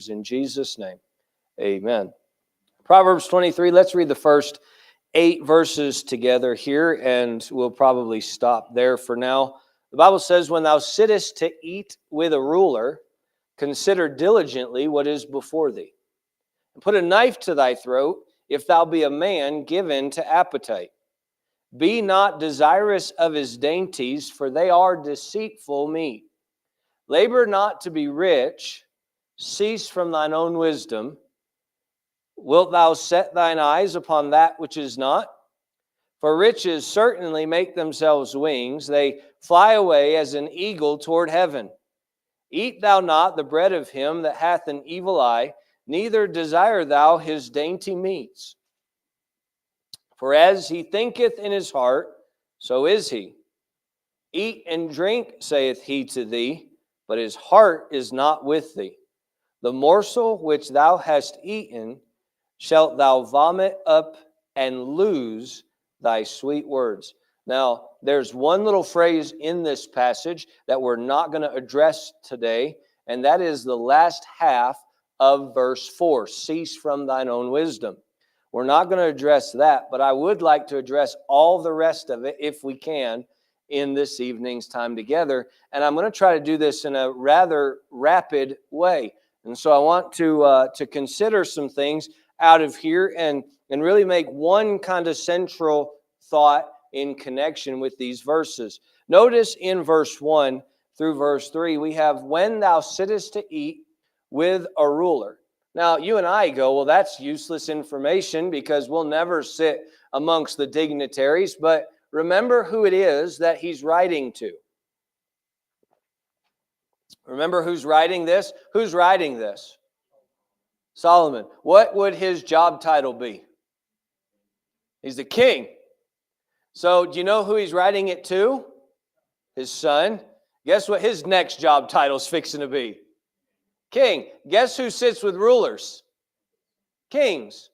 In Jesus' name, amen. Proverbs 23, let's read the first 8 verses together here, and we'll probably stop there for now. The Bible says, when thou sittest to eat with a ruler, consider diligently what is before thee. And put a knife to thy throat, if thou be a man given to appetite. Be not desirous of his dainties, for they are deceitful meat. Labor not to be rich, cease from thine own wisdom. Wilt thou set thine eyes upon that which is not? For riches certainly make themselves wings. They fly away as an eagle toward heaven. Eat thou not the bread of him that hath an evil eye, neither desire thou his dainty meats. For as he thinketh in his heart, so is he. Eat and drink, saith he to thee, but his heart is not with thee. The morsel which thou hast eaten shalt thou vomit up and lose thy sweet words. Now, there's one little phrase in this passage that we're not going to address today, and that is the last half of verse 4, cease from thine own wisdom. We're not going to address that, but I would like to address all the rest of it, if we can, in this evening's time together. And I'm going to try to do this in a rather rapid way. And so I want to consider some things out of here and really make one kind of central thought in connection with these verses. Notice in verse 1 through verse 3, we have, when thou sittest to eat with a ruler. Now, you and I go, well, that's useless information because we'll never sit amongst the dignitaries, but remember who it is that he's writing to. Remember who's writing this? Who's writing this? Solomon. What would his job title be? He's the king. So do you know who he's writing it to? His son. Guess what his next job title is fixing to be? King. Guess who sits with rulers? Kings.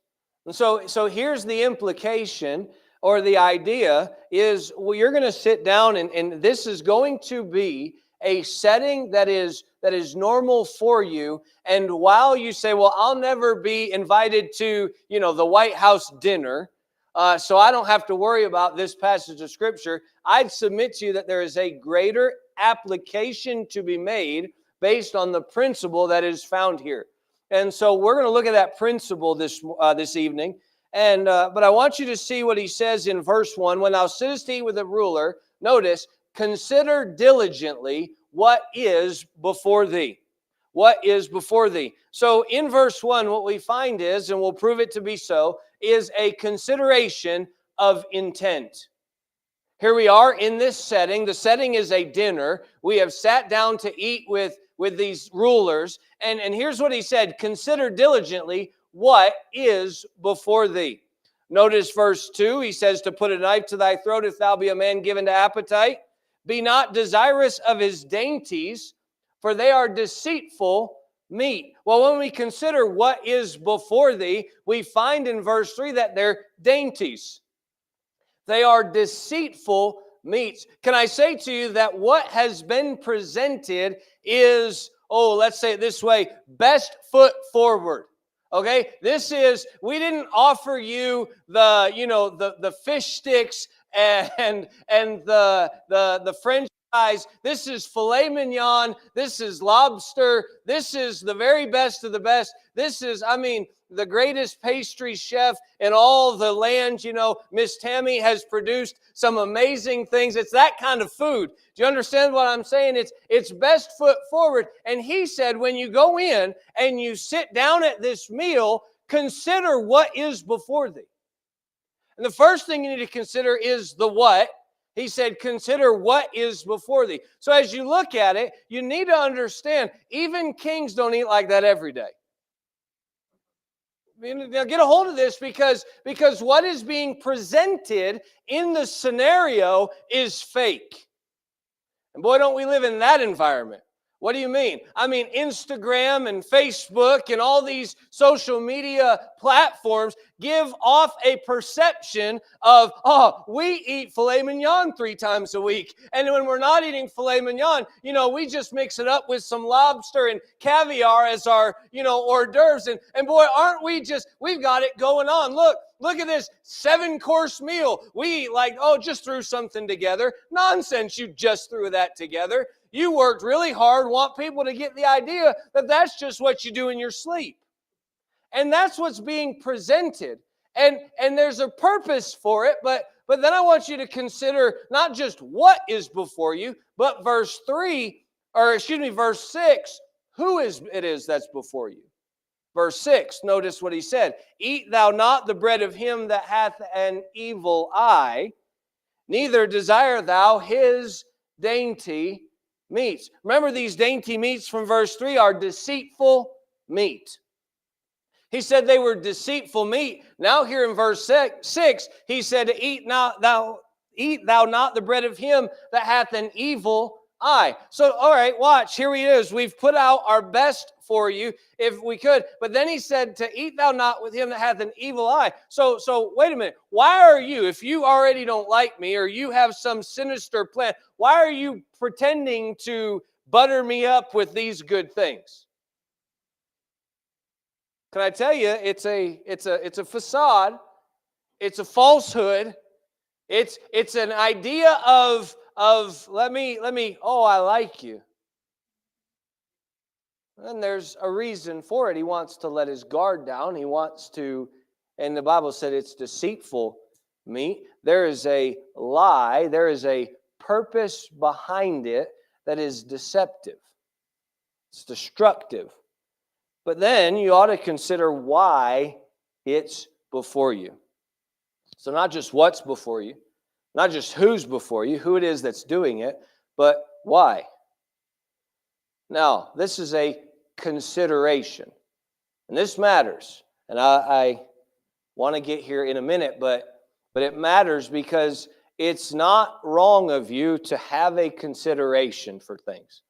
And so here's the implication, or the idea is, well, you're going to sit down and this is going to be a setting that is normal for you. And while you say, well, I'll never be invited to, the White House dinner, so I don't have to worry about this passage of Scripture, I'd submit to you that there is a greater application to be made based on the principle that is found here. And so we're going to look at that principle this evening. And but I want you to see what he says in verse 1. When thou sittest to eat with a ruler, notice, consider diligently what is before thee. What is before thee. So in verse 1, what we find is, and we'll prove it to be so, is a consideration of intent. Here we are in this setting. The setting is a dinner. We have sat down to eat with these rulers. And here's what he said, consider diligently what is before thee. Notice verse 2, he says to put a knife to thy throat if thou be a man given to appetite. Be not desirous of his dainties, for they are deceitful meat. Well, when we consider what is before thee, we find in verse 3 that they're dainties. They are deceitful meats. Can I say to you that what has been presented is, let's say it this way, best foot forward. Okay, we didn't offer you the fish sticks and the French fries. This is filet mignon. This is lobster. This is the very best of the best. This is, the greatest pastry chef in all the land. Miss Tammy has produced some amazing things. It's that kind of food. Do you understand what I'm saying? It's best foot forward. And he said, when you go in and you sit down at this meal, consider what is before thee. And the first thing you need to consider is the what. He said, consider what is before thee. So as you look at it, you need to understand, even kings don't eat like that every day. Now get a hold of this because what is being presented in the scenario is fake. And boy, don't we live in that environment. What do you mean? I mean, Instagram and Facebook and all these social media platforms give off a perception of, oh, we eat filet mignon 3 times a week. And when we're not eating filet mignon, we just mix it up with some lobster and caviar as our, hors d'oeuvres. And boy, aren't we we've got it going on. Look at this 7-course meal. We eat like, just threw something together. Nonsense, you just threw that together. You worked really hard, want people to get the idea that that's just what you do in your sleep. And that's what's being presented. And there's a purpose for it, but then I want you to consider not just what is before you, but verse 6, who it is that's before you. Verse 6, notice what he said. Eat thou not the bread of him that hath an evil eye, neither desire thou his dainty meats. Remember, these dainty meats from verse 3 are deceitful meat. He said they were deceitful meat. Now here in verse 6, he said, eat thou not the bread of him that hath an evil eye. So, all right, watch. Here he is. We've put out our best for you if we could. But then he said to eat thou not with him that hath an evil eye. So wait a minute. Why are you, if you already don't like me or you have some sinister plan, why are you pretending to butter me up with these good things? Can I tell you, it's a facade. It's a falsehood. It's an idea of let me, I like you. And there's a reason for it. He wants to let his guard down. He wants to, and the Bible said it's deceitful meat. There is a lie. There is a purpose behind it that is deceptive. It's destructive. But then you ought to consider why it's before you. So not just what's before you, not just who's before you, who it is that's doing it, but why. Now, this is a consideration, and this matters. And I want to get here in a minute, but it matters because it's not wrong of you to have a consideration for things.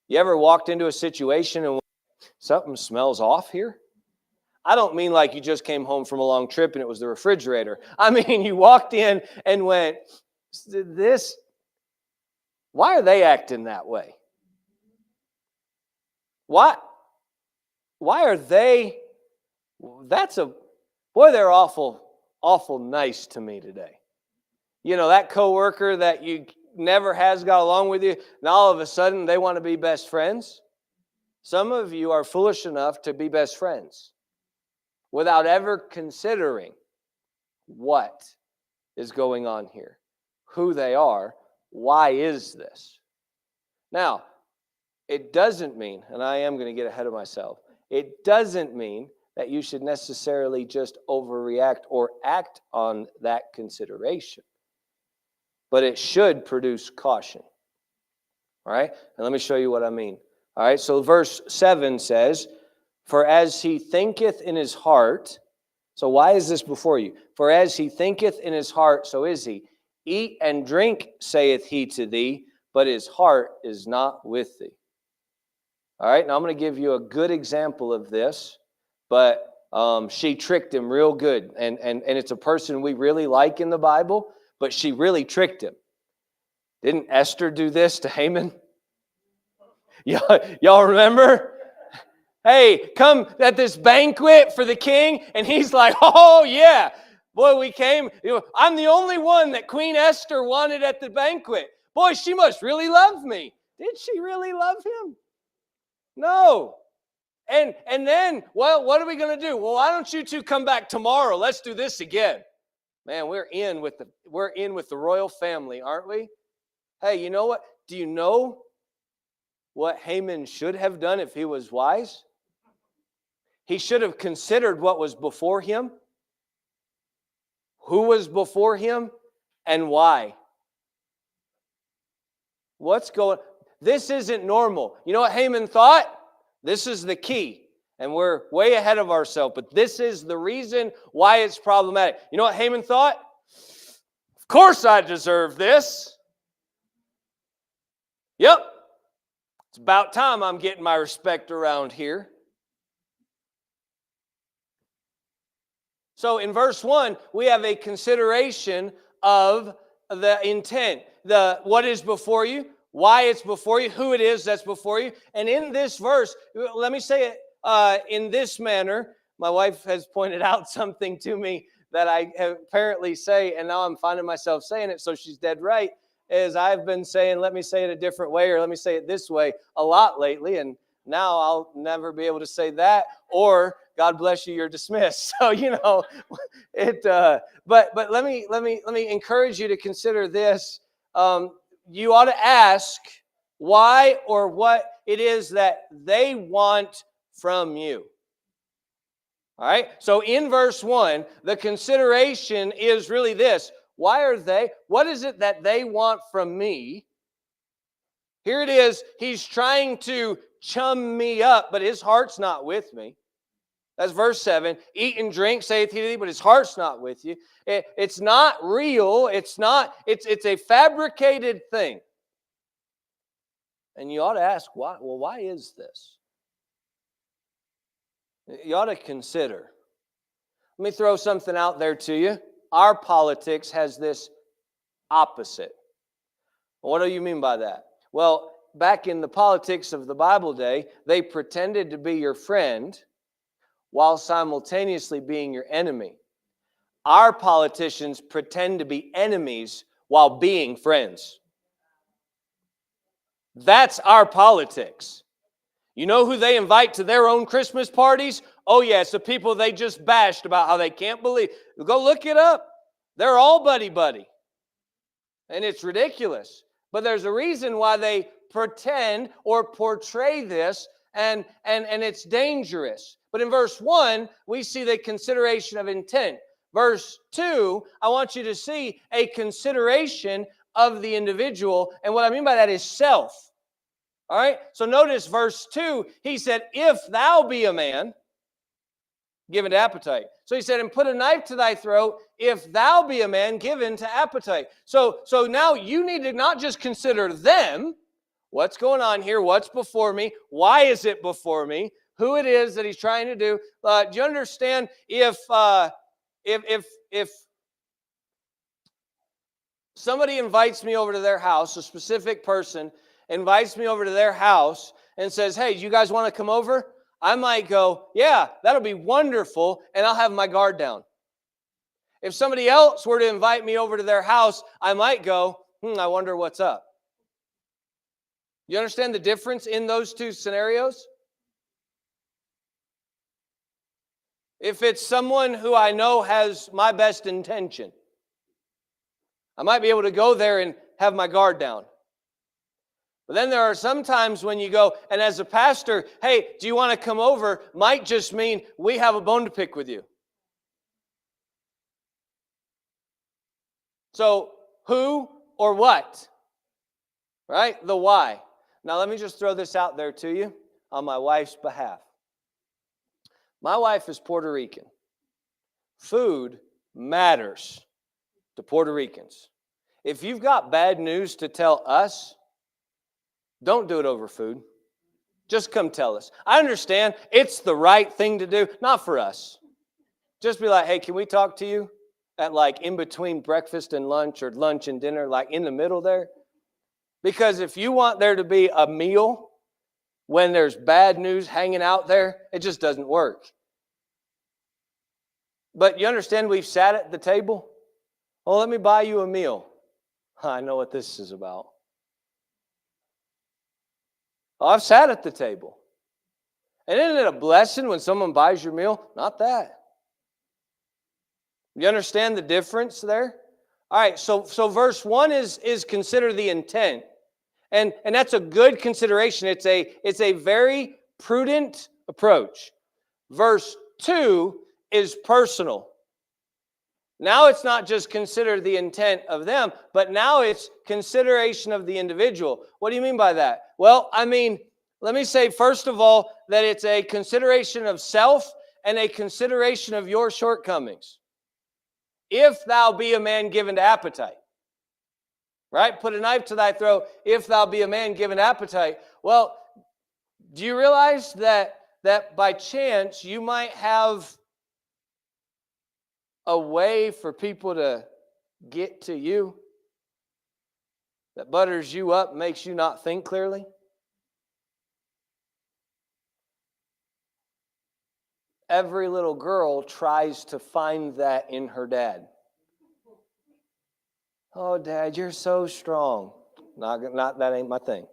You ever walked into a situation and something smells off here? I don't mean like you just came home from a long trip and it was the refrigerator. I mean, you walked in and went, why are they acting that way? Why are they, they're awful nice to me today. That coworker that you never has got along with you, and all of a sudden they want to be best friends. Some of you are foolish enough to be best friends without ever considering what is going on here, who they are, why is this. Now, it doesn't mean, and I am going to get ahead of myself, it doesn't mean that you should necessarily just overreact or act on that consideration. But it should produce caution. All right? And let me show you what I mean. All right, so verse 7 says, for as he thinketh in his heart, so why is this before you? For as he thinketh in his heart, so is he. Eat and drink, saith he to thee, but his heart is not with thee. All right, now I'm going to give you a good example of this, but she tricked him real good. And it's a person we really like in the Bible, but she really tricked him. Didn't Esther do this to Haman? Y'all remember? Hey, come at this banquet for the king, and he's like, oh yeah, boy, we came. I'm the only one that Queen Esther wanted at the banquet. Boy, she must really love me. Did she really love him? No. And then, well, what are we going to do? Well, why don't you two come back tomorrow? Let's do this again. Man, we're in with the royal family, aren't we? Hey, you know what? Do you know what Haman should have done if he was wise? He should have considered what was before him, who was before him, and why. What's going on? This isn't normal. You know what Haman thought? This is the key. And we're way ahead of ourselves, but this is the reason why it's problematic. You know what Haman thought? Of course I deserve this. Yep. It's about time I'm getting my respect around here. So in verse 1, we have a consideration of the intent, what is before you, why it's before you, who it is that's before you. And in this verse, let me say it in this manner. My wife has pointed out something to me that I apparently say, and now I'm finding myself saying it, so she's dead right, is I've been saying, let me say it a different way, or let me say it this way a lot lately, and now I'll never be able to say that, or God bless you, you're dismissed. So, it. But let me encourage you to consider this. You ought to ask why or what it is that they want from you. All right. So in verse 1, the consideration is really this: why are they? What is it that they want from me? Here it is. He's trying to chum me up, but his heart's not with me. That's verse 7. Eat and drink, saith he to thee, but his heart's not with you. It's not real. It's a fabricated thing. And you ought to ask, why? Well, why is this? You ought to consider. Let me throw something out there to you. Our politics has this opposite. What do you mean by that? Well, back in the politics of the Bible day, they pretended to be your friend while simultaneously being your enemy. Our politicians pretend to be enemies while being friends. That's our politics. You know who they invite to their own Christmas parties? Oh, yeah, it's the people they just bashed about how they can't believe. Go look it up. They're all buddy-buddy. And it's ridiculous. But there's a reason why they pretend or portray this, and it's dangerous. But in verse 1, we see the consideration of intent. Verse 2, I want you to see a consideration of the individual. And what I mean by that is self. All right? So notice verse 2, he said, if thou be a man, given to appetite. So he said, and put a knife to thy throat, if thou be a man given to appetite. So now you need to not just consider them. What's going on here? What's before me? Why is it before me? Who it is that he's trying to do? Do you understand if somebody invites me over to their house, a specific person invites me over to their house and says, hey, do you guys want to come over? I might go, yeah, that'll be wonderful, and I'll have my guard down. If somebody else were to invite me over to their house, I might go, I wonder what's up. You understand the difference in those two scenarios? If it's someone who I know has my best intention, I might be able to go there and have my guard down. But then there are some times when you go, and as a pastor, hey, do you want to come over? Might just mean we have a bone to pick with you. So who or what? Right? The why. Now let me just throw this out there to you on my wife's behalf. My wife is Puerto Rican. Food matters to Puerto Ricans. If you've got bad news to tell us, don't do it over food. Just come tell us. I understand it's the right thing to do, not for us. Just be like, hey, can we talk to you at like in between breakfast and lunch, or lunch and dinner, like in the middle there? Because if you want there to be a meal when there's bad news hanging out there, it just doesn't work. But you understand we've sat at the table? Well, let me buy you a meal. I know what this is about. Oh, I've sat at the table. And isn't it a blessing when someone buys your meal? Not that. You understand the difference there? All right, so verse 1 is consider the intent. And that's a good consideration. It's a very prudent approach. Verse 2 is personal. Now it's not just consider the intent of them, but now it's consideration of the individual. What do you mean by that? Well, I mean, let me say first of all that it's a consideration of self and a consideration of your shortcomings. If thou be a man given to appetite. Right? Put a knife to thy throat, if thou be a man given to appetite. Well, Do you realize that by chance you might have a way for people to get to you that butters you up, makes you not think clearly? Every little girl tries to find that in her dad. Oh, Dad, you're so strong. Not that ain't my thing.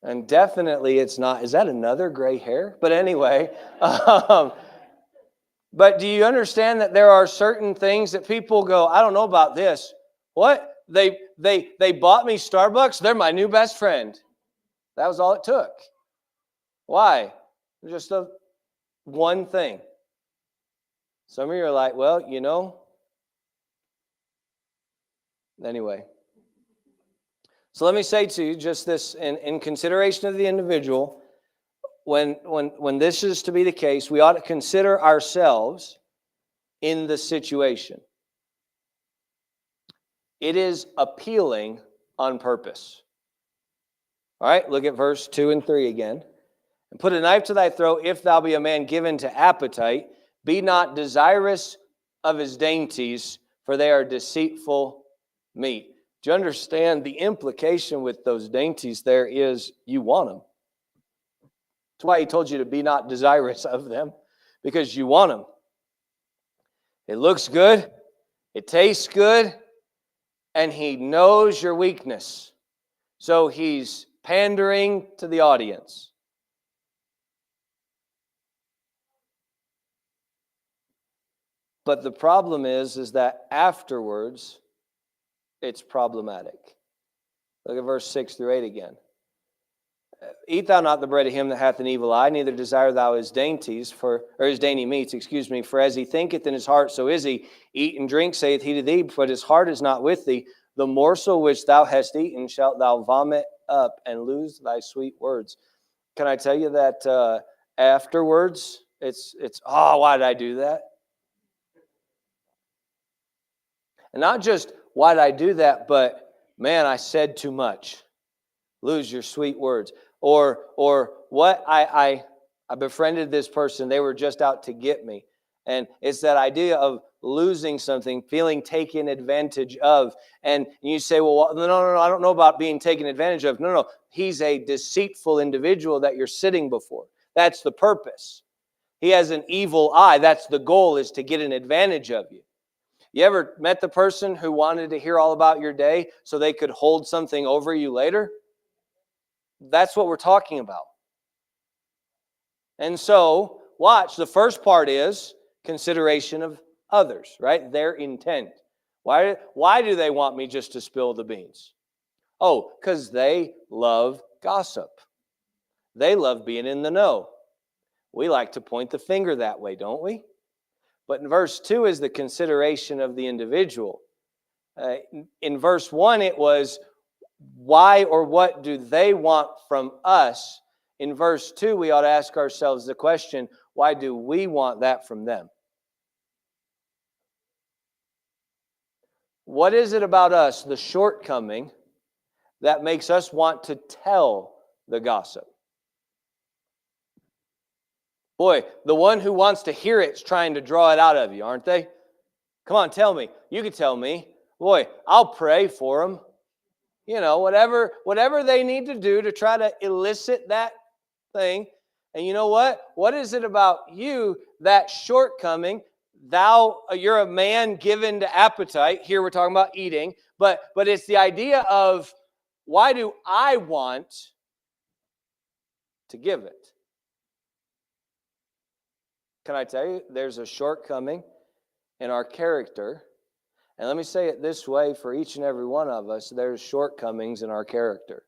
And definitely it's not. Is that another gray hair? But anyway, but do you understand that there are certain things that people go, I don't know about this. What? They bought me Starbucks. They're my new best friend. That was all it took. Why? Just one thing. Some of you are like, well, anyway. So let me say to you just this in consideration of the individual, when this is to be the case, we ought to consider ourselves in the situation. It is appealing on purpose. All right, look at verse 2 and 3 again. And put a knife to thy throat, if thou be a man given to appetite. Be not desirous of his dainties, for they are deceitful meat. Do you understand the implication with those dainties there is you want them? That's why he told you to be not desirous of them, because you want them. It looks good, it tastes good, and he knows your weakness. So he's pandering to the audience. But the problem is that afterwards, it's problematic. Look at verse 6 through 8 again. Eat thou not the bread of him that hath an evil eye, neither desire thou his dainties, or his dainty meats, for as he thinketh in his heart, so is he. Eat and drink, saith he to thee, but his heart is not with thee. The morsel which thou hast eaten shalt thou vomit up, and lose thy sweet words. Can I tell you that afterwards, it's why did I do that? And not just, why did I do that, but, man, I said too much. Lose your sweet words. Or what, I befriended this person. They were just out to get me. And it's that idea of losing something, feeling taken advantage of. And you say, well, no, I don't know about being taken advantage of. No. He's a deceitful individual that you're sitting before. That's the purpose. He has an evil eye. That's the goal, is to get an advantage of you. You ever met the person who wanted to hear all about your day so they could hold something over you later? That's what we're talking about. And so, watch, the first part is consideration of others, right? Their intent. Why do they want me just to spill the beans? Oh, because they love gossip. They love being in the know. We like to point the finger that way, don't we? But in verse 2 is the consideration of the individual. In verse 1, it was, why or what do they want from us? In verse 2, we ought to ask ourselves the question, why do we want that from them? What is it about us, the shortcoming, that makes us want to tell the gossip? Boy, the one who wants to hear it is trying to draw it out of you, aren't they? Come on, tell me. You can tell me. Boy, I'll pray for them. Whatever they need to do to try to elicit that thing. And you know what? What is it about you, that shortcoming? You're a man given to appetite. Here we're talking about eating. But it's the idea of, why do I want to give it? Can I tell you, there's a shortcoming in our character. And let me say it this way, for each and every one of us, there's shortcomings in our character.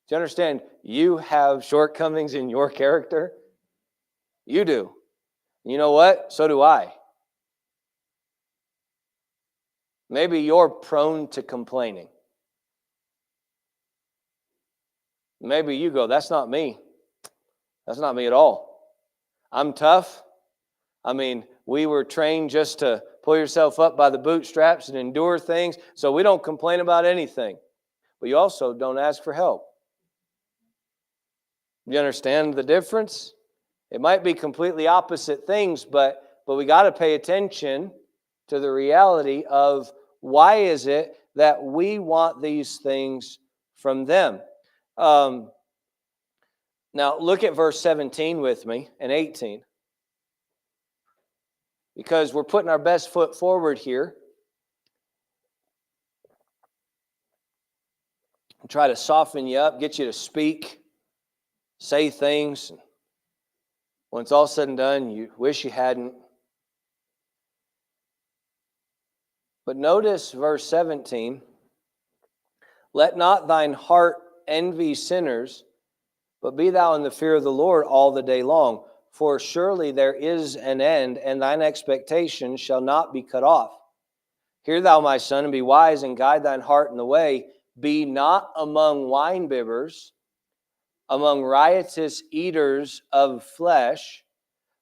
Do you understand? You have shortcomings in your character. You do. You know what? So do I. Maybe you're prone to complaining. Maybe you go, that's not me. That's not me at all. I'm tough. I mean, we were trained just to pull yourself up by the bootstraps and endure things, so we don't complain about anything. But you also don't ask for help. You understand the difference? It might be completely opposite things, but we got to pay attention to the reality of why is it that we want these things from them. Now look at verse 17 with me and 18. Because we're putting our best foot forward here. And try to soften you up, get you to speak, say things. When it's all said and done, you wish you hadn't. But notice verse 17. Let not thine heart envy sinners, but be thou in the fear of the Lord all the day long. For surely there is an end, and thine expectation shall not be cut off. Hear thou, my son, and be wise, and guide thine heart in the way. Be not among winebibbers, among riotous eaters of flesh,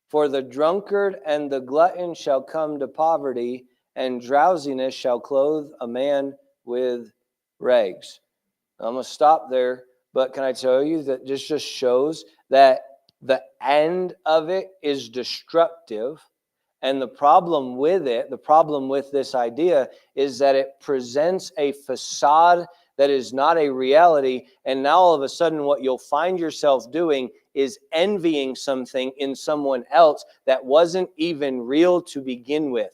for the drunkard and the glutton shall come to poverty, and drowsiness shall clothe a man with rags. I'm going to stop there, but can I tell you that this just shows that the end of it is destructive. And the problem with it, the problem with this idea is that it presents a facade that is not a reality. And now all of a sudden what you'll find yourself doing is envying something in someone else that wasn't even real to begin with.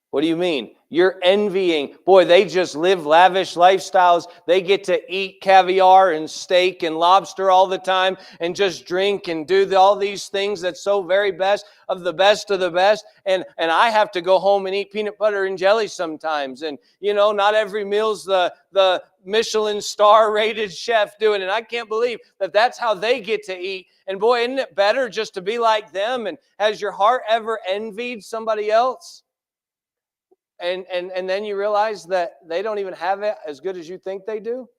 What do you mean? You're envying. Boy, they just live lavish lifestyles. They get to eat caviar and steak and lobster all the time and just drink and do all these things that's so very best of the best of the best. And I have to go home and eat peanut butter and jelly sometimes. And, you know, not every meal's the Michelin star rated chef doing it. I can't believe that that's how they get to eat. And boy, isn't it better just to be like them? And has your heart ever envied somebody else? And then you realize that they don't even have it as good as you think they do?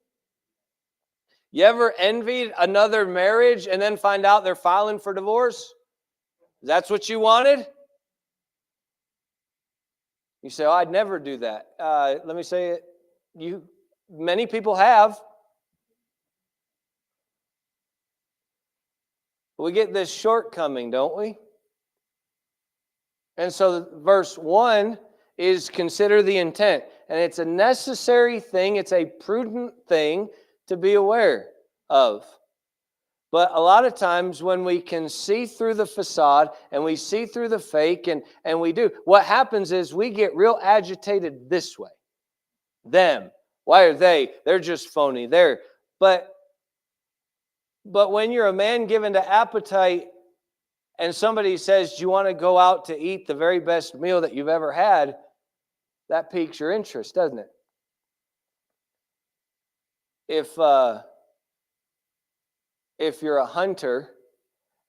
You ever envied another marriage and then find out they're filing for divorce? That's what you wanted? You say, oh, I'd never do that. Let me say it. Many people have. We get this shortcoming, don't we? And so verse 1 is consider the intent. And it's a necessary thing. It's a prudent thing to be aware of. But a lot of times when we can see through the facade and we see through the fake and we do, what happens is we get real agitated this way. Them. Why are they? They're just phony. But when you're a man given to appetite and somebody says, do you want to go out to eat the very best meal that you've ever had? That piques your interest, doesn't it? If you're a hunter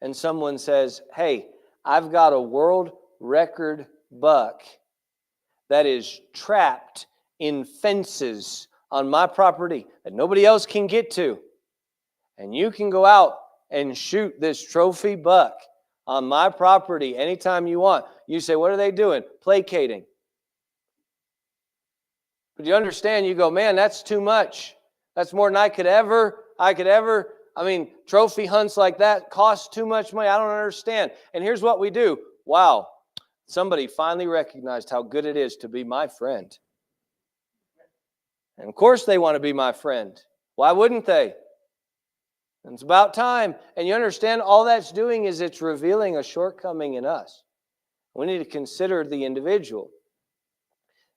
and someone says, hey, I've got a world record buck that is trapped in fences on my property that nobody else can get to, and you can go out and shoot this trophy buck on my property anytime you want. You say, what are they doing? Placating. But you understand, you go, man, that's too much. That's more than I could ever, trophy hunts like that cost too much money. I don't understand. And here's what we do. Wow, somebody finally recognized how good it is to be my friend. And of course they want to be my friend. Why wouldn't they? And it's about time. And you understand, all that's doing is it's revealing a shortcoming in us. We need to consider the individual.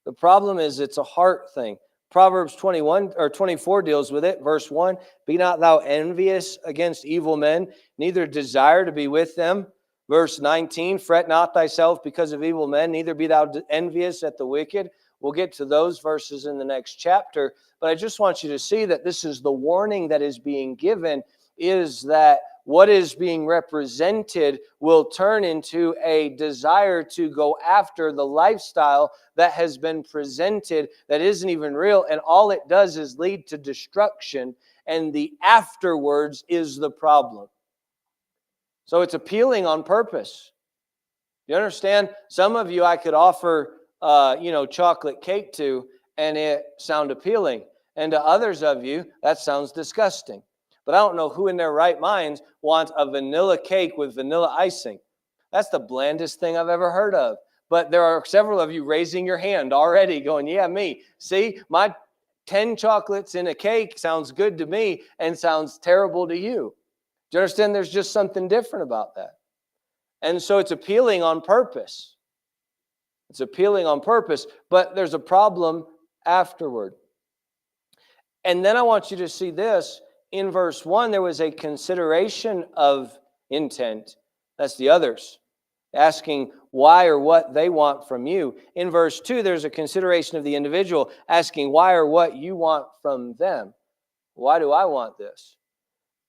The problem is it's a heart thing. Proverbs 24 deals with it. Verse 1, be not thou envious against evil men, neither desire to be with them. Verse 19, fret not thyself because of evil men, neither be thou envious at the wicked. We'll get to those verses in the next chapter. But I just want you to see that this is the warning that is being given, is that what is being represented will turn into a desire to go after the lifestyle that has been presented that isn't even real. And all it does is lead to destruction. And the afterwards is the problem. So it's appealing on purpose. You understand? Some of you I could offer, chocolate cake to, and it sound appealing. And to others of you, that sounds disgusting. But I don't know who in their right minds wants a vanilla cake with vanilla icing. That's the blandest thing I've ever heard of. But there are several of you raising your hand already going, yeah, me. See, my 10 chocolates in a cake sounds good to me and sounds terrible to you. Do you understand? There's just something different about that. And so it's appealing on purpose. It's appealing on purpose, but there's a problem afterward. And then I want you to see this. In verse 1, there was a consideration of intent. That's the others, asking why or what they want from you. In verse 2, there's a consideration of the individual, asking why or what you want from them. Why do I want this?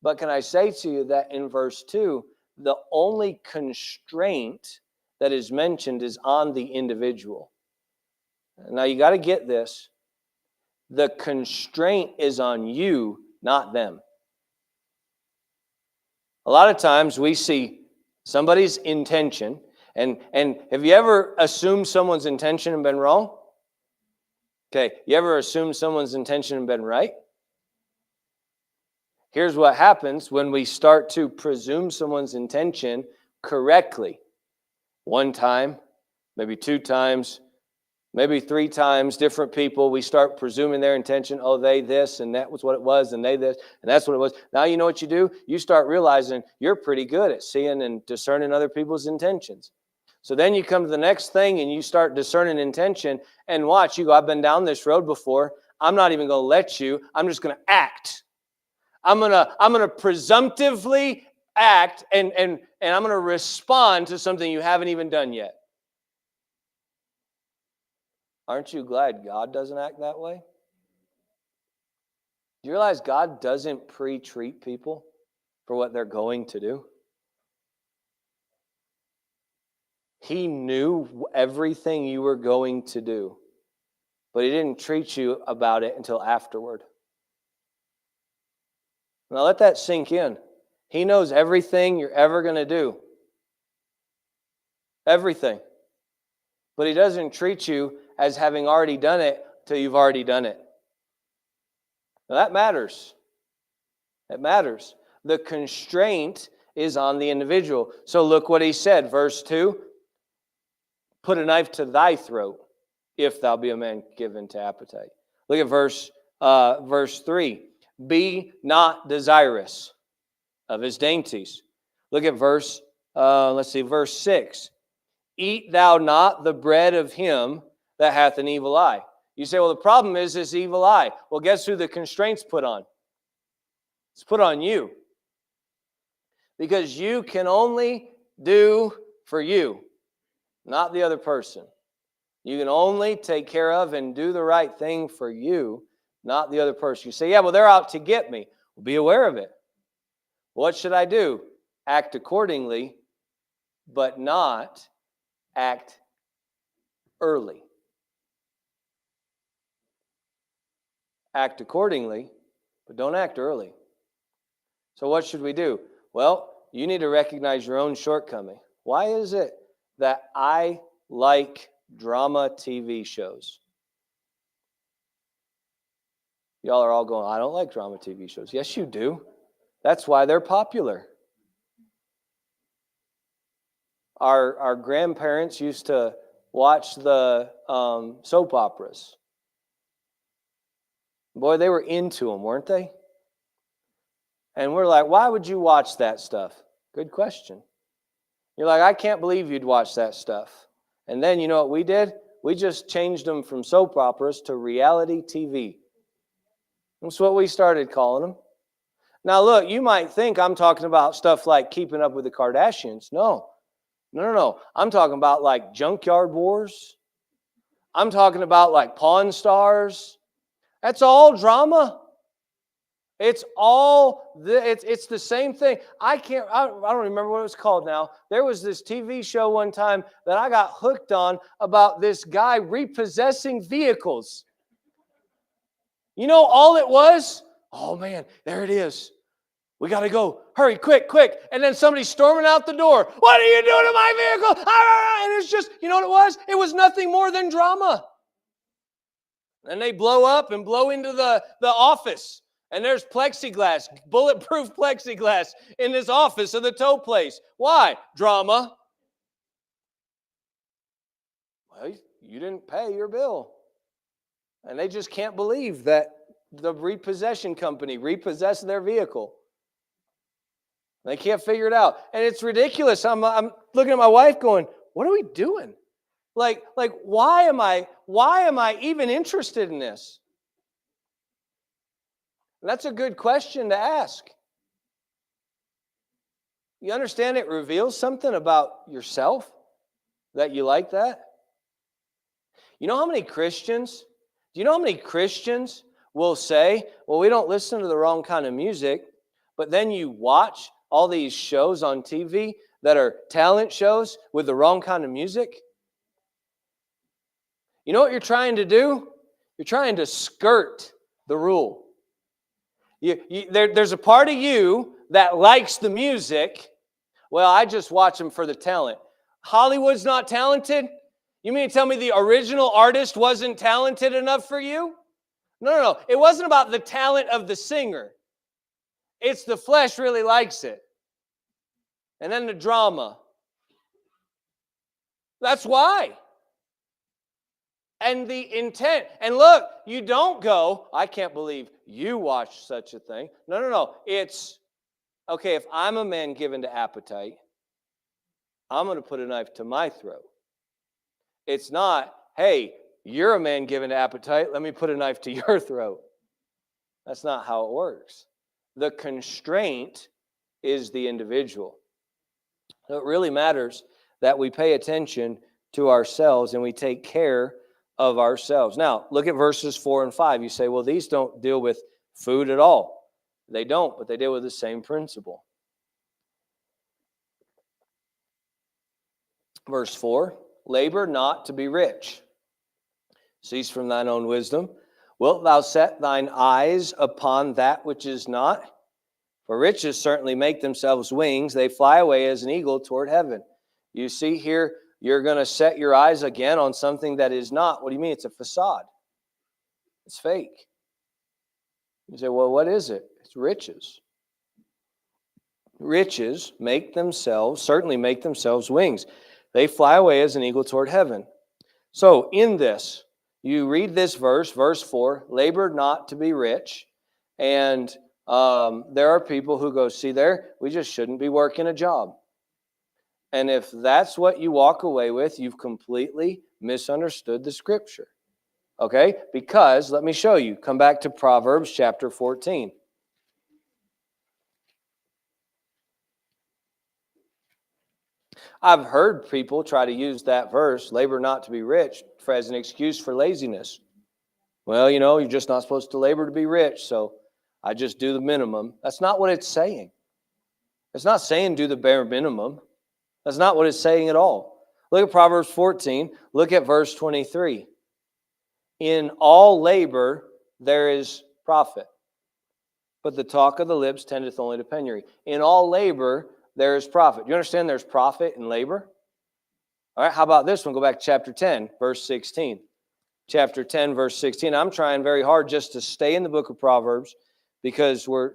But can I say to you that in verse 2, the only constraint that is mentioned is on the individual. Now you got to get this. The constraint is on you, not them. A lot of times we see somebody's intention, and have you ever assumed someone's intention and been wrong? Okay, you ever assumed someone's intention and been right? Here's what happens when we start to presume someone's intention correctly. One time, maybe 2 times, maybe 3 times, different people, we start presuming their intention. Oh, they this, and that was what it was, and they this, and that's what it was. Now you know what you do? You start realizing you're pretty good at seeing and discerning other people's intentions. So then you come to the next thing, and you start discerning intention, and watch, you go, I've been down this road before. I'm not even going to let you. I'm just going to act. I'm gonna presumptively act, and I'm going to respond to something you haven't even done yet. Aren't you glad God doesn't act that way? Do you realize God doesn't pre-treat people for what they're going to do? He knew everything you were going to do, but He didn't treat you about it until afterward. Now let that sink in. He knows everything you're ever going to do. Everything. But He doesn't treat you as having already done it till you've already done it. Now that matters. It matters. The constraint is on the individual. So look what He said, verse 2. Put a knife to thy throat, if thou be a man given to appetite. Look at verse 3. Be not desirous of his dainties. Look at verse 6. Eat thou not the bread of him that hath an evil eye. You say, well, the problem is this evil eye. Well, guess who the constraint's put on? It's put on you. Because you can only do for you, not the other person. You can only take care of and do the right thing for you, not the other person. You say, yeah, well, they're out to get me. Well, be aware of it. What should I do? Act accordingly, but not act early. Act accordingly, but don't act early. So what should we do? Well, you need to recognize your own shortcoming. Why is it that I like drama TV shows? Y'all are all going, I don't like drama TV shows. Yes, you do. That's why they're popular. Our grandparents used to watch the soap operas. Boy, they were into them, weren't they? And we're like, why would you watch that stuff? Good question. You're like, I can't believe you'd watch that stuff. And then you know what we did? We just changed them from soap operas to reality TV. That's what we started calling them. Now look, you might think I'm talking about stuff like Keeping Up with the Kardashians. No. I'm talking about like Junkyard Wars. I'm talking about like Pawn Stars. That's all drama. It's the same thing. I don't remember what it was called now. There was this TV show one time that I got hooked on about this guy repossessing vehicles. You know all it was? Oh man, there it is. We got to go. Hurry, quick. And then somebody storming out the door. What are you doing to my vehicle? And it's just, you know what it was? It was nothing more than drama. And they blow up and blow into the office. And there's plexiglass, bulletproof plexiglass in this office of the tow place. Why? Drama. Well, you didn't pay your bill. And they just can't believe that the repossession company repossessed their vehicle. They can't figure it out. And it's ridiculous. I'm looking at my wife going, what are we doing? Like why am I even interested in this? And that's a good question to ask. You understand it reveals something about yourself that you like that? You know how many Christians, do you know how many Christians will say, well, we don't listen to the wrong kind of music, but then you watch all these shows on TV that are talent shows with the wrong kind of music? You know what you're trying to do? You're trying to skirt the rule. There's a part of you that likes the music. Well, I just watch them for the talent. Hollywood's not talented? You mean to tell me the original artist wasn't talented enough for you? No. It wasn't about the talent of the singer. It's the flesh really likes it. And then the drama. That's why. And the intent. And look, you don't go, I can't believe you watched such a thing. No. It's, okay, if I'm a man given to appetite, I'm going to put a knife to my throat. It's not, hey, you're a man given to appetite, let me put a knife to your throat. That's not how it works. The constraint is the individual. So it really matters that we pay attention to ourselves and we take care of ourselves. Now, look at verses 4 and 5. You say, well, these don't deal with food at all. They don't, but they deal with the same principle. Verse 4, labor not to be rich. Cease from thine own wisdom. Wilt thou set thine eyes upon that which is not? For riches certainly make themselves wings. They fly away as an eagle toward heaven. You see here, you're going to set your eyes again on something that is not. What do you mean? It's a facade. It's fake. You say, well, what is it? It's riches. Riches certainly make themselves wings. They fly away as an eagle toward heaven. So in this, you read this verse 4, labor not to be rich. And there are people who go, see there, we just shouldn't be working a job. And if that's what you walk away with, you've completely misunderstood the scripture. Okay? Because, let me show you. Come back to Proverbs chapter 14. I've heard people try to use that verse, labor not to be rich, as an excuse for laziness. Well, you're just not supposed to labor to be rich, so I just do the minimum. That's not what it's saying. It's not saying do the bare minimum. That's not what it's saying at all. Look at Proverbs 14. Look at verse 23. In all labor there is profit, but the talk of the lips tendeth only to penury. In all labor there is profit. You understand there's profit in labor? All right, how about this one? Go back to chapter 10, verse 16. Chapter 10, verse 16. I'm trying very hard just to stay in the book of Proverbs because we're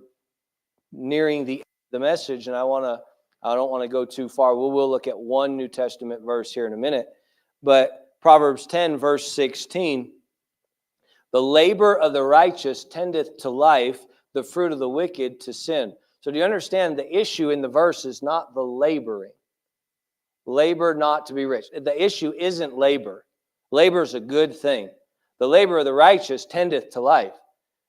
nearing the message, and I don't want to go too far. We'll look at one New Testament verse here in a minute. But Proverbs 10, verse 16. The labor of the righteous tendeth to life, the fruit of the wicked to sin. So do you understand the issue in the verse is not the laboring. Labor not to be rich. The issue isn't labor. Labor is a good thing. The labor of the righteous tendeth to life.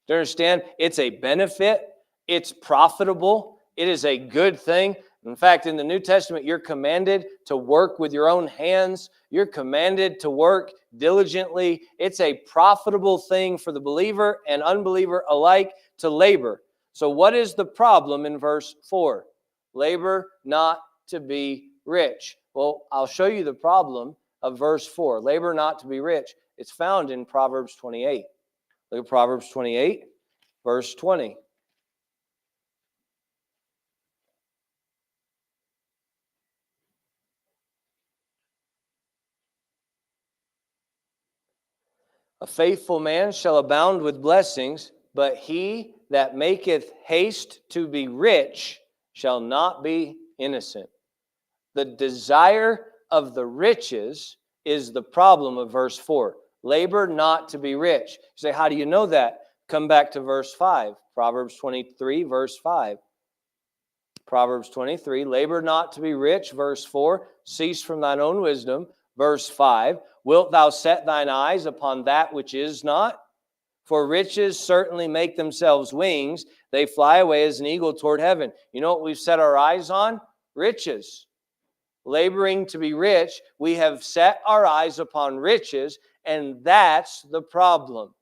Do you understand? It's a benefit. It's profitable. It is a good thing. In fact, in the New Testament, you're commanded to work with your own hands. You're commanded to work diligently. It's a profitable thing for the believer and unbeliever alike to labor. So what is the problem in verse 4? Labor not to be rich. Well, I'll show you the problem of verse 4. Labor not to be rich. It's found in Proverbs 28. Look at Proverbs 28, verse 20. A faithful man shall abound with blessings, but he that maketh haste to be rich shall not be innocent. The desire of the riches is the problem of verse 4. Labor not to be rich. You say, how do you know that? Come back to verse 5. Proverbs 23, verse 5. Proverbs 23, labor not to be rich. Verse 4, cease from thine own wisdom. Verse 5, wilt thou set thine eyes upon that which is not? For riches certainly make themselves wings. They fly away as an eagle toward heaven. You know what we've set our eyes on? Riches. Laboring to be rich, we have set our eyes upon riches, and that's the problem.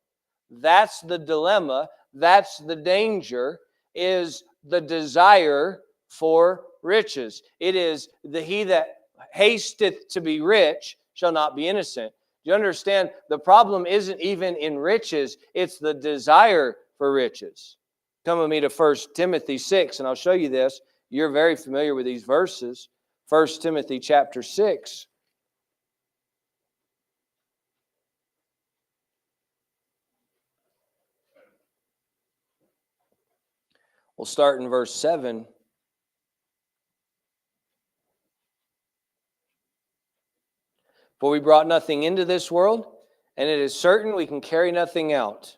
That's the dilemma. That's the danger, is the desire for riches. It is he that hasteth to be rich shall not be innocent. Do you understand? The problem isn't even in riches. It's the desire for riches. Come with me to 1 Timothy 6, and I'll show you this. You're very familiar with these verses. 1 Timothy chapter 6. We'll start in verse 7. For we brought nothing into this world, and it is certain we can carry nothing out.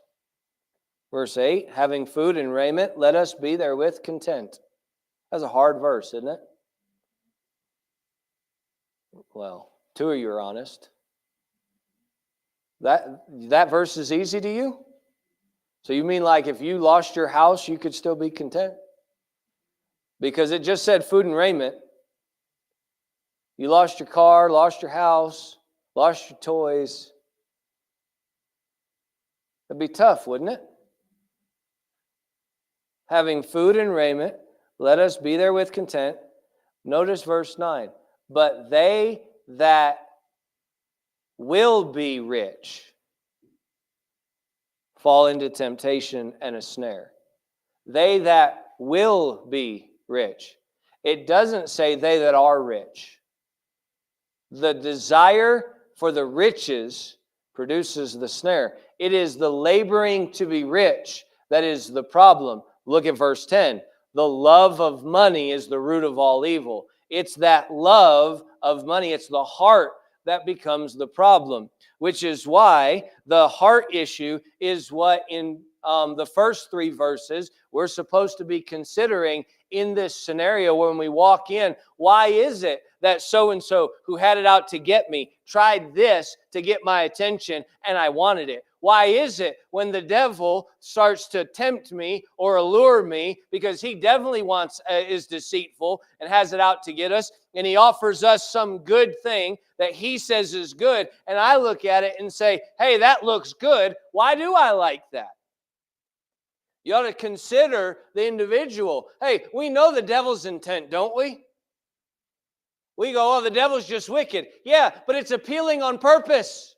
Verse 8, having food and raiment, let us be therewith content. That's a hard verse, isn't it? Well, two of you are honest. That verse is easy to you? So you mean like if you lost your house, you could still be content? Because it just said food and raiment. You lost your car, lost your house, lost your toys. It'd be tough, wouldn't it? Having food and raiment, let us be therewith content. Notice verse 9. But they that will be rich fall into temptation and a snare. They that will be rich. It doesn't say they that are rich. The desire for the riches produces the snare. It is the laboring to be rich that is the problem. Look at verse 10. The love of money is the root of all evil. It's that love of money. It's the heart that becomes the problem, which is why the heart issue is what in the first three verses we're supposed to be considering in this scenario when we walk in. Why is it that so-and-so who had it out to get me tried this to get my attention and I wanted it? Why is it when the devil starts to tempt me or allure me, because he definitely is deceitful and has it out to get us, and he offers us some good thing that he says is good, and I look at it and say, hey, that looks good. Why do I like that? You ought to consider the individual. Hey, we know the devil's intent, don't we? We go, oh, the devil's just wicked. Yeah, but it's appealing on purpose.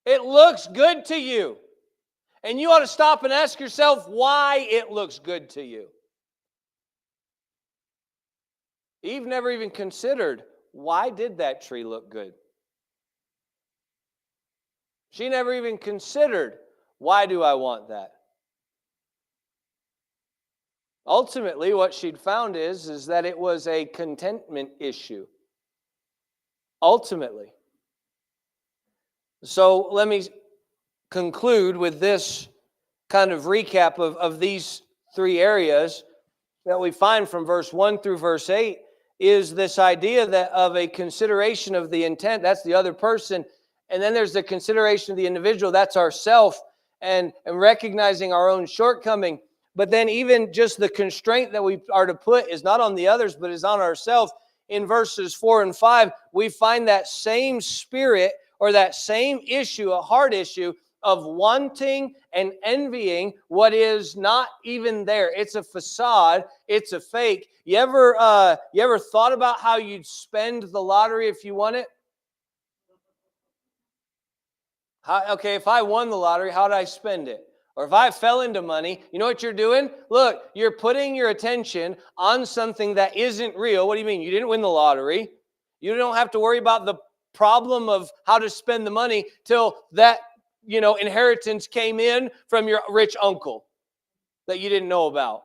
It looks good to you. And you ought to stop and ask yourself why it looks good to you. Eve never even considered, why did that tree look good? She never even considered, why do I want that? Ultimately, what she'd found is that it was a contentment issue. Ultimately. So let me conclude with this kind of recap of these three areas that we find from verse 1 through verse 8 is this idea that of a consideration of the intent, that's the other person, and then there's the consideration of the individual, that's ourself, and recognizing our own shortcoming. But then even just the constraint that we are to put is not on the others, but is on ourselves. In verses 4 and 5, we find that same spirit or that same issue, a heart issue of wanting and envying what is not even there. It's a facade. It's a fake. You ever thought about how you'd spend the lottery if you won it? Okay, if I won the lottery, how would I spend it? Or if I fell into money, you know what you're doing? Look, you're putting your attention on something that isn't real. What do you mean? You didn't win the lottery. You don't have to worry about the problem of how to spend the money till that inheritance came in from your rich uncle that you didn't know about.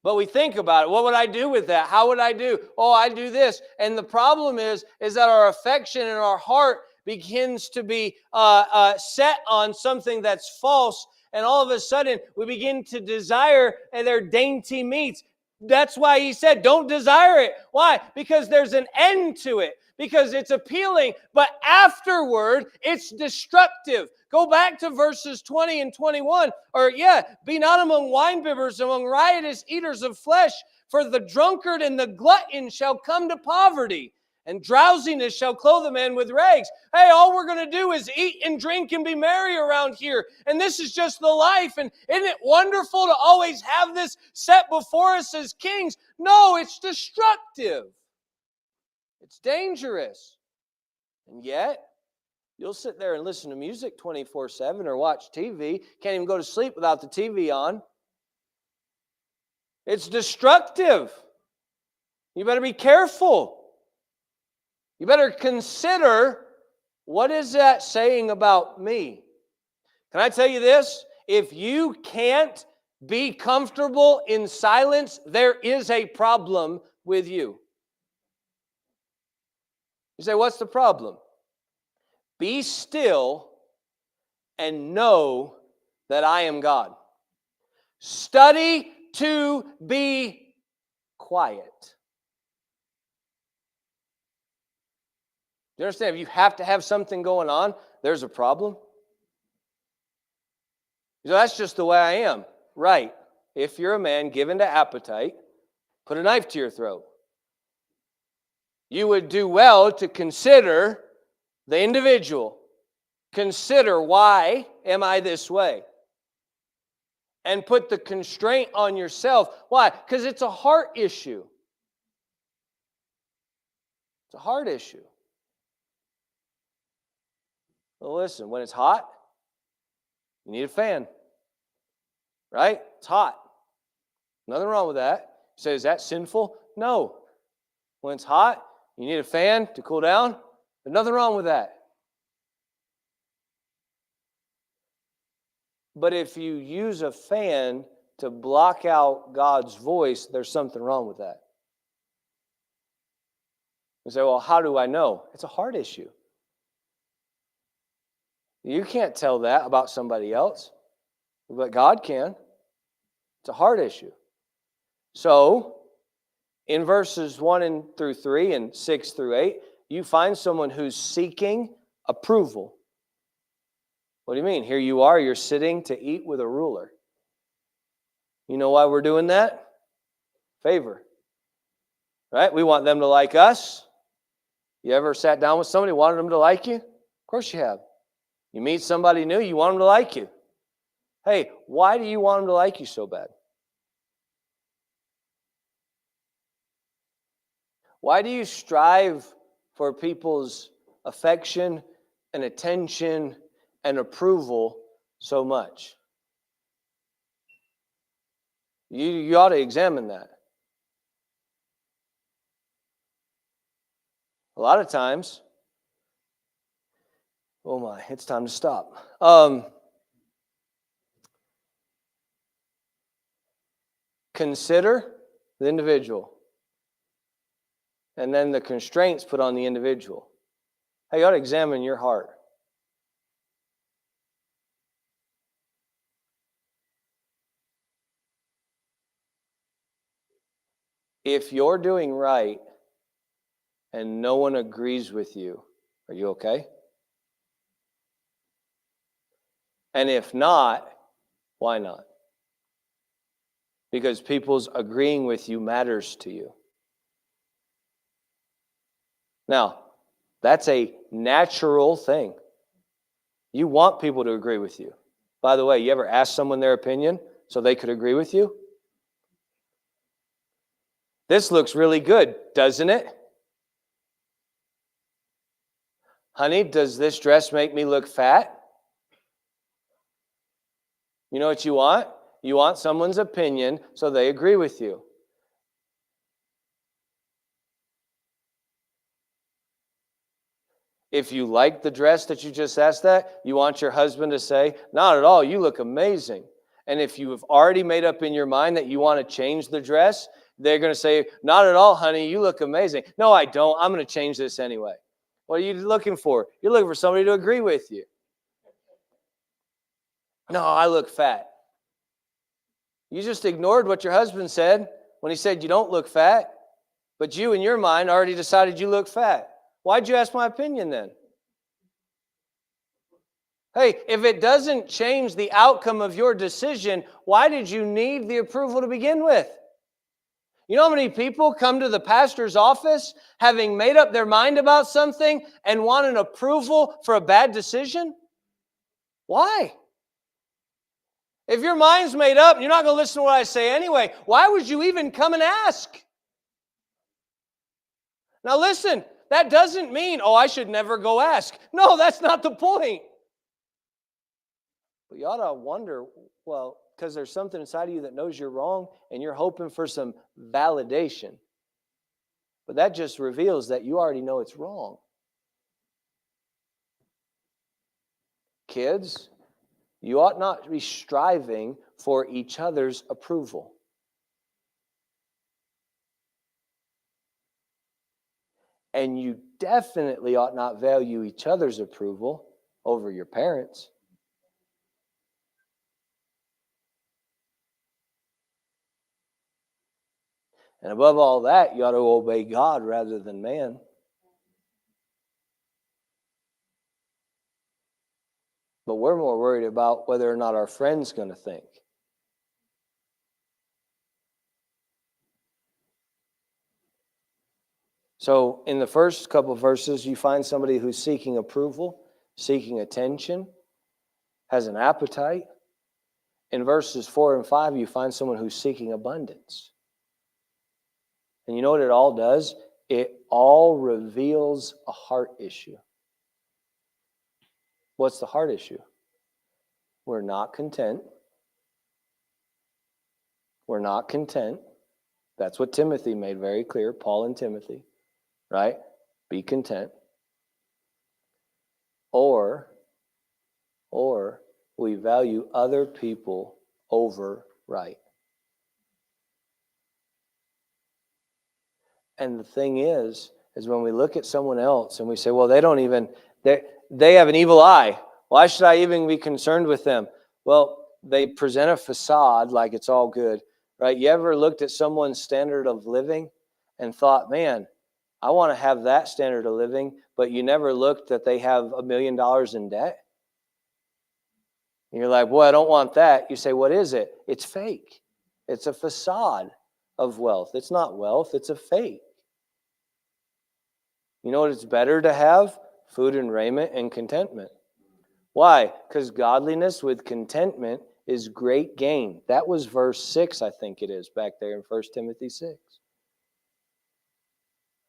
But we think about it. What would I do with that? How would I do? Oh, I do this. And the problem is that our affection and our heart begins to be set on something that's false. And all of a sudden, we begin to desire their dainty meats. That's why he said, don't desire it. Why? Because there's an end to it. Because it's appealing, but afterward, it's destructive. Go back to verses 20 and 21. Be not among winebibbers, among riotous eaters of flesh, for the drunkard and the glutton shall come to poverty, and drowsiness shall clothe a man with rags. Hey, all we're going to do is eat and drink and be merry around here. And this is just the life. And isn't it wonderful to always have this set before us as kings? No, it's destructive. It's dangerous. And yet, you'll sit there and listen to music 24/7 or watch TV. Can't even go to sleep without the TV on. It's destructive. You better be careful. You better consider, what is that saying about me? Can I tell you this? If you can't be comfortable in silence, there is a problem with you. You say, what's the problem? Be still and know that I am God. Study to be quiet. Do you understand? If you have to have something going on, there's a problem. So that's just the way I am. Right. If you're a man given to appetite, put a knife to your throat. You would do well to consider the individual. Consider, why am I this way? And put the constraint on yourself. Why? Because it's a heart issue. It's a heart issue. Well, listen, when it's hot, you need a fan. Right? It's hot. Nothing wrong with that. You say, is that sinful? No. When it's hot, you need a fan to cool down. There's nothing wrong with that. But if you use a fan to block out God's voice, there's something wrong with that. You say, well, how do I know? It's a heart issue. You can't tell that about somebody else, but God can. It's a heart issue. So, in verses 1 through 3 and 6 through 8, you find someone who's seeking approval. What do you mean? Here you are, you're sitting to eat with a ruler. You know why we're doing that? Favor. Right? We want them to like us. You ever sat down with somebody, wanted them to like you? Of course you have. You meet somebody new, you want them to like you. Hey, why do you want them to like you so bad? Why do you strive for people's affection and attention and approval so much? You ought to examine that. A lot of times, oh my, it's time to stop. Consider the individual. And then the constraints put on the individual. Hey, you ought to examine your heart. If you're doing right and no one agrees with you, are you okay? And if not, why not? Because people's agreeing with you matters to you. Now, that's a natural thing. You want people to agree with you. By the way, you ever ask someone their opinion so they could agree with you? This looks really good, doesn't it? Honey, does this dress make me look fat? You know what you want? You want someone's opinion so they agree with you. If you like the dress that you just asked that, you want your husband to say, not at all, you look amazing. And if you have already made up in your mind that you want to change the dress, they're going to say, not at all, honey, you look amazing. No, I don't. I'm going to change this anyway. What are you looking for? You're looking for somebody to agree with you. No, I look fat. You just ignored what your husband said when he said you don't look fat, but you in your mind already decided you look fat. Why'd you ask my opinion then? Hey, if it doesn't change the outcome of your decision, why did you need the approval to begin with? You know how many people come to the pastor's office having made up their mind about something and want an approval for a bad decision? Why? If your mind's made up and you're not going to listen to what I say anyway, why would you even come and ask? Now listen, that doesn't mean, oh, I should never go ask. No, that's not the point. But you ought to wonder, well, because there's something inside of you that knows you're wrong and you're hoping for some validation. But that just reveals that you already know it's wrong. Kids, you ought not be striving for each other's approval. And you definitely ought not value each other's approval over your parents. And above all that, you ought to obey God rather than man. But we're more worried about whether or not our friend's going to think. So in the first couple of verses, you find somebody who's seeking approval, seeking attention, has an appetite. In verses 4 and 5, you find someone who's seeking abundance. And you know what it all does? It all reveals a heart issue. What's the heart issue? We're not content. We're not content. That's what Timothy made very clear, Paul and Timothy, right? Be content. Or we value other people over right. And the thing is when we look at someone else and we say, well, they have an evil eye. Why should I even be concerned with them? Well, they present a facade like it's all good, right? You ever looked at someone's standard of living and thought, man, I want to have that standard of living, but you never looked that they have $1 million in debt? And you're like, boy, I don't want that. You say, what is it? It's fake. It's a facade of wealth. It's not wealth, it's a fake. You know what it's better to have? Food and raiment and contentment. Why? Because godliness with contentment is great gain. That was verse 6, I think it is, back there in 1 Timothy 6.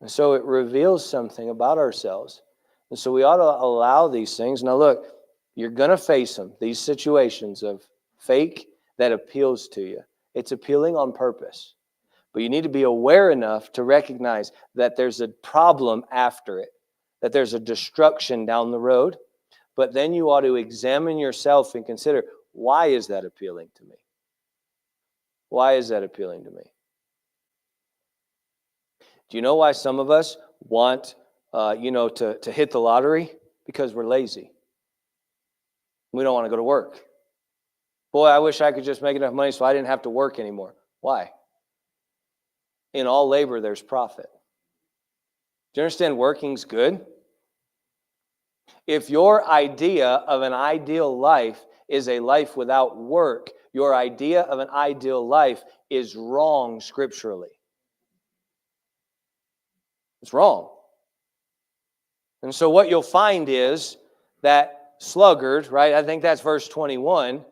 And so it reveals something about ourselves. And so we ought to allow these things. Now look, you're going to face them, these situations of fake that appeals to you. It's appealing on purpose. But you need to be aware enough to recognize that there's a problem after it, that there's a destruction down the road. But then you ought to examine yourself and consider, why is that appealing to me? Why is that appealing to me? Do you know why some of us want, to hit the lottery? Because we're lazy. We don't want to go to work. Boy, I wish I could just make enough money so I didn't have to work anymore. Why? In all labor, there's profit. Do you understand working's good? If your idea of an ideal life is a life without work, your idea of an ideal life is wrong scripturally. It's wrong. And so what you'll find is that sluggard, right? I think that's verse 21,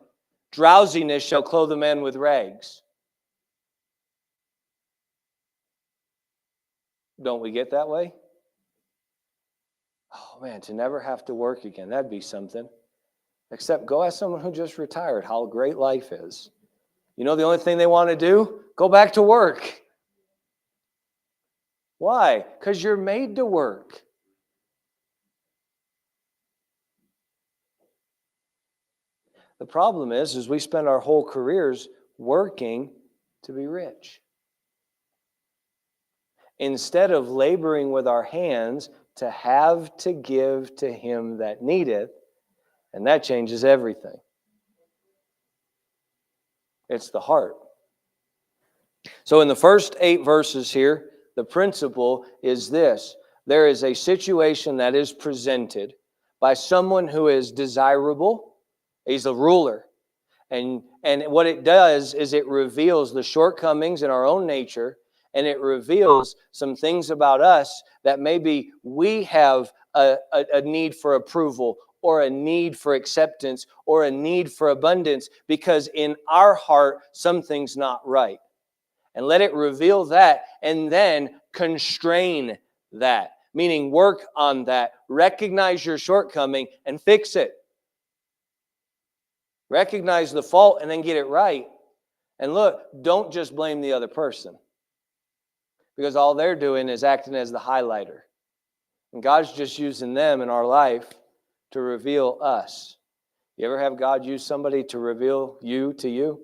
drowsiness shall clothe a man with rags. Don't we get that way? Oh man, to never have to work again, that'd be something. Except go ask someone who just retired how great life is. You know the only thing they want to do? Go back to work. Why? Because you're made to work. The problem is we spend our whole careers working to be rich, instead of laboring with our hands to have to give to him that needeth, and that changes everything. It's the heart. So in the first 8 verses here, the principle is this. There is a situation that is presented by someone who is desirable. He's a ruler. And what it does is it reveals the shortcomings in our own nature, and it reveals some things about us that maybe we have a need for approval, or a need for acceptance, or a need for abundance, because in our heart something's not right. And let it reveal that, and then constrain that, meaning work on that, recognize your shortcoming and fix it. Recognize the fault and then get it right. And look, don't just blame the other person, because all they're doing is acting as the highlighter. And God's just using them in our life to reveal us. You ever have God use somebody to reveal you to you?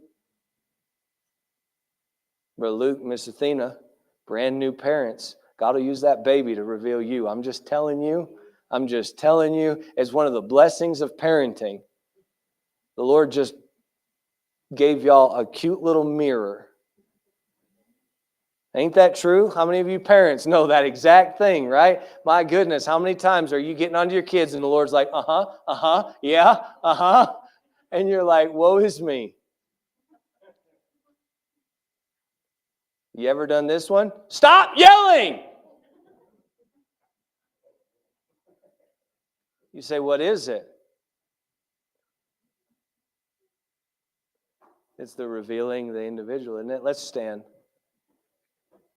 Brother Luke, Miss Athena, brand new parents. God will use that baby to reveal you. I'm just telling you. It's one of the blessings of parenting. The Lord just gave y'all a cute little mirror. Ain't that true? How many of you parents know that exact thing, right? My goodness, how many times are you getting onto your kids and the Lord's like, yeah, and you're like, woe is me. You ever done this one? Stop yelling! You say, what is it? It's the revealing the individual, isn't it? Let's stand.